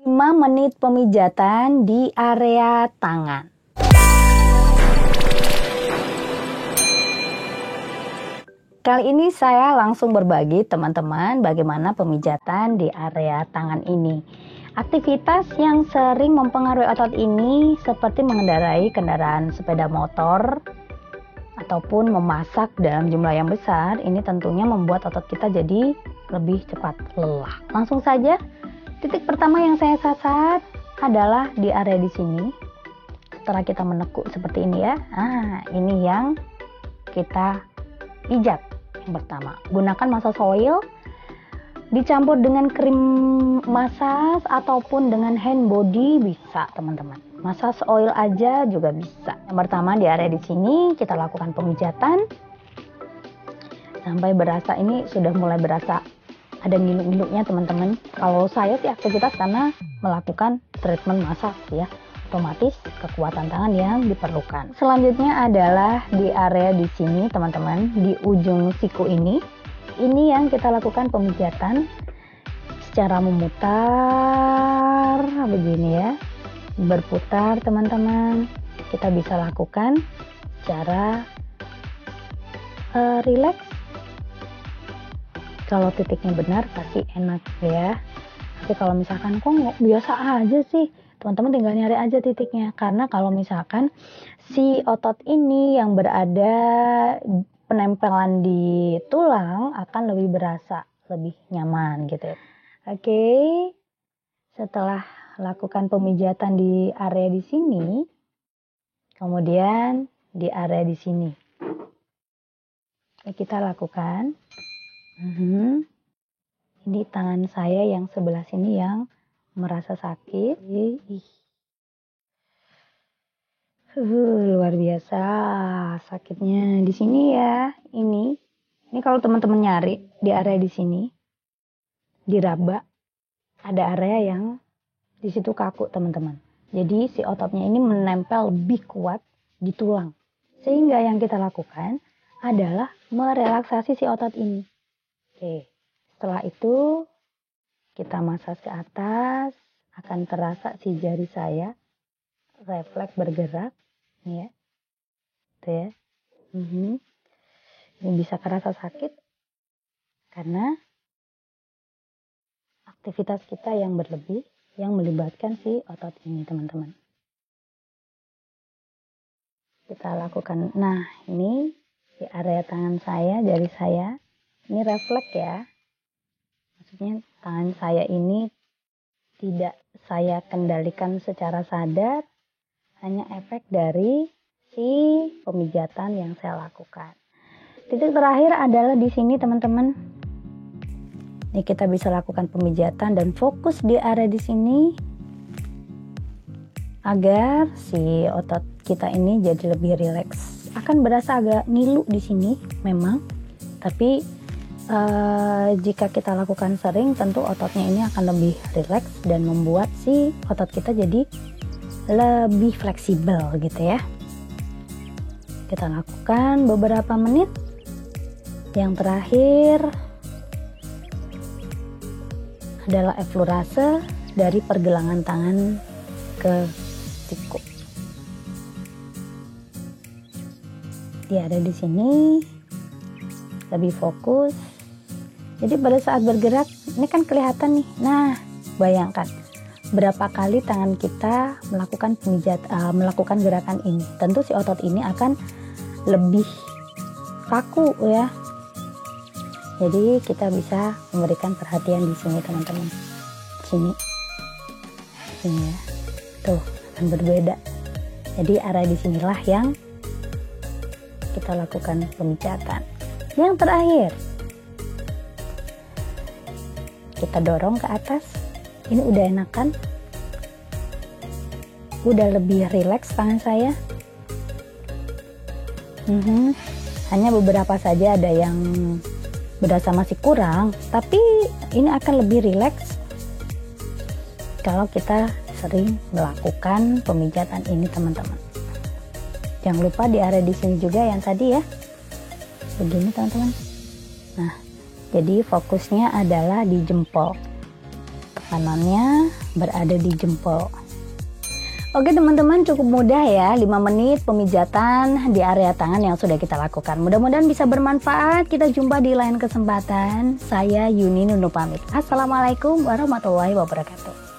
5 menit pemijatan di area tangan. Kali ini saya langsung berbagi teman-teman bagaimana pemijatan di area tangan ini. Aktivitas yang sering mempengaruhi otot ini seperti mengendarai kendaraan sepeda motor ataupun memasak dalam jumlah yang besar, ini tentunya membuat otot kita jadi lebih cepat lelah. Langsung saja, titik pertama yang saya sasar adalah di area di sini. Setelah kita menekuk seperti ini ya, ini yang kita pijat. Yang pertama, gunakan massage oil dicampur dengan krim massage ataupun dengan hand body bisa teman-teman. Massage oil aja juga bisa. Yang pertama di area di sini kita lakukan pemijatan sampai berasa ini sudah mulai berasa ada ngilu-ngilunya teman-teman. Kalau saya sih aktivitas karena melakukan treatment massage ya, otomatis kekuatan tangan yang diperlukan. Selanjutnya adalah di area di sini teman-teman, di ujung siku ini yang kita lakukan pemijatan secara memutar begini ya, berputar teman-teman. Kita bisa lakukan secara relax. Kalau titiknya benar pasti enak ya. Tapi kalau misalkan kok biasa aja sih, teman-teman tinggal nyari aja titiknya. Karena kalau misalkan si otot ini yang berada penempelan di tulang akan lebih berasa, lebih nyaman gitu ya. Oke, setelah lakukan pemijatan di area di sini, kemudian di area di sini kita lakukan. Ini tangan saya yang sebelah sini yang merasa sakit. Luar biasa sakitnya di sini ya. Ini kalau teman-teman nyari di area di sini, diraba, ada area yang di situ kaku teman-teman. Jadi si ototnya ini menempel lebih kuat di tulang. Sehingga yang kita lakukan adalah merelaksasi si otot ini. Oke, setelah itu kita masas ke atas, akan terasa si jari saya refleks bergerak, nih ya, tuh ya. Ini bisa kerasa sakit karena aktivitas kita yang berlebih yang melibatkan si otot ini teman-teman. Kita lakukan, nah ini di area tangan saya, jari saya, ini refleks ya. Maksudnya tangan saya ini tidak saya kendalikan secara sadar, hanya efek dari si pemijatan yang saya lakukan. Titik terakhir adalah di sini teman-teman. Ini kita bisa lakukan pemijatan dan fokus di area di sini agar si otot kita ini jadi lebih rileks. Akan berasa agak ngilu di sini memang, tapi jika kita lakukan sering tentu ototnya ini akan lebih rileks dan membuat si otot kita jadi lebih fleksibel gitu ya. Kita lakukan beberapa menit. Yang terakhir adalah eflurase dari pergelangan tangan ke siku. Dia ada di sini, lebih fokus. Jadi pada saat bergerak, ini kan kelihatan nih. Nah, bayangkan berapa kali tangan kita melakukan gerakan ini. Tentu si otot ini akan lebih kaku ya. Jadi kita bisa memberikan perhatian di sini teman-teman. Sini ya. Tuh, akan berbeda. Jadi area di sinilah yang kita lakukan pemijatan. Yang terakhir, kita dorong ke atas. Ini udah enakan, udah lebih rileks tangan saya. Hanya beberapa saja ada yang berasa masih kurang, tapi ini akan lebih rileks kalau kita sering melakukan pemijatan ini teman-teman. Jangan lupa di area di sini juga yang tadi ya, begini teman-teman. Nah, jadi fokusnya adalah di jempol. kanannya berada di jempol. Oke teman-teman, cukup mudah ya, 5 menit pemijatan di area tangan yang sudah kita lakukan. Mudah-mudahan bisa bermanfaat. Kita jumpa di lain kesempatan. Saya Yuni Nunu pamit. Assalamualaikum warahmatullahi wabarakatuh.